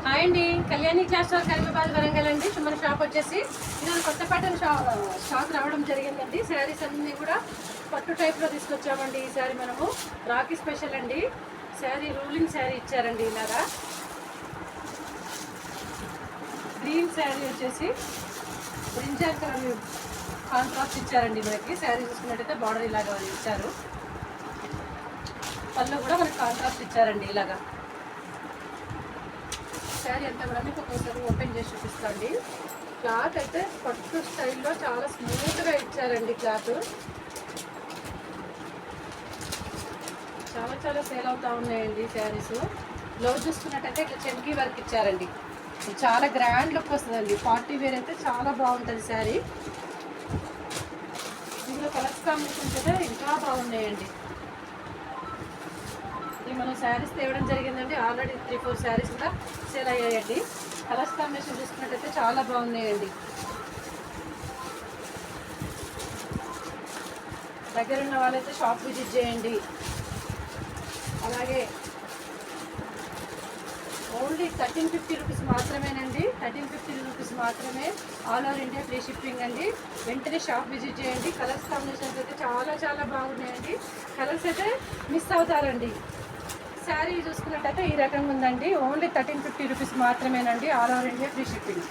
Hi అండి, Kalyani class store Hyderabad Warangal అండి. మన షాప్ వచ్చేసి ఈరోజు కొత్త ప్యాటర్న్ స్టాక్ రావడం జరిగిందండి. శారీస్ అన్నీ కూడా పట్టు టైప్లో తీసుకొచ్చామండి. ఈ శారీ మనము రాఖీ స్పెషల్ అండి. శారీ రూలింగ్ శారీ ఇచ్చారండి. ఇలాగా గ్రీన్ శారీ వచ్చేసి బ్రింజాల్ కలర్ కాంట్రాస్ట్ ఇచ్చారండి. మనకి శారీ చూసుకున్నట్టయితే బార్డర్ ఇలాగా ఇచ్చారు. పళ్ళు కూడా మనకి కాంట్రాస్ట్ ఇచ్చారండి. ఇలాగా శారీ అంతా కూడా మీకు ఒక్కోసారి ఓపెన్ చేసి చూపిస్తాండి. క్లాత్ అయితే పట్టు స్టైల్లో చాలా స్మూత్గా ఇచ్చారండి. క్లాత్ చాలా చాలా సేల్ అవుతూ ఉన్నాయండి శారీస్. బ్లౌజ్ చూసుకున్నట్టయితే ఇట్లా చెంకీ వర్క్ ఇచ్చారండి. చాలా గ్రాండ్ లుక్ వస్తుందండి. పార్టీ వేర్ అయితే చాలా బాగుంటుంది శారీ. ఇందులో కలర్స్ కాంబినేషన్స్ అయితే ఇంకా బాగున్నాయండి. మనం శారీస్ తేవడం జరిగిందండి. ఆల్రెడీ 3-4 శారీస్ కూడా సేల్ అయ్యాయండి. కలర్స్ కాంబినేషన్ చూసుకున్నట్టయితే చాలా బాగున్నాయండి. దగ్గరున్న వాళ్ళైతే షాప్ విజిట్ చేయండి. అలాగే ఓన్లీ 1350 రూపీస్ మాత్రమేనండి. 1350 రూపీస్ మాత్రమే. All over India free shipping అండి. వెంటనే షాప్ విజిట్ చేయండి. కలర్స్ కాంబినేషన్స్ అయితే చాలా చాలా బాగున్నాయండి. కలర్స్ అయితే మిస్ అవుతారండి. శారీ చూసుకున్నట్టయితే ఈ రకంగా ఉందండి. ఓన్లీ 1350 రూపీస్ మాత్రమేనండి. All over India free shipping.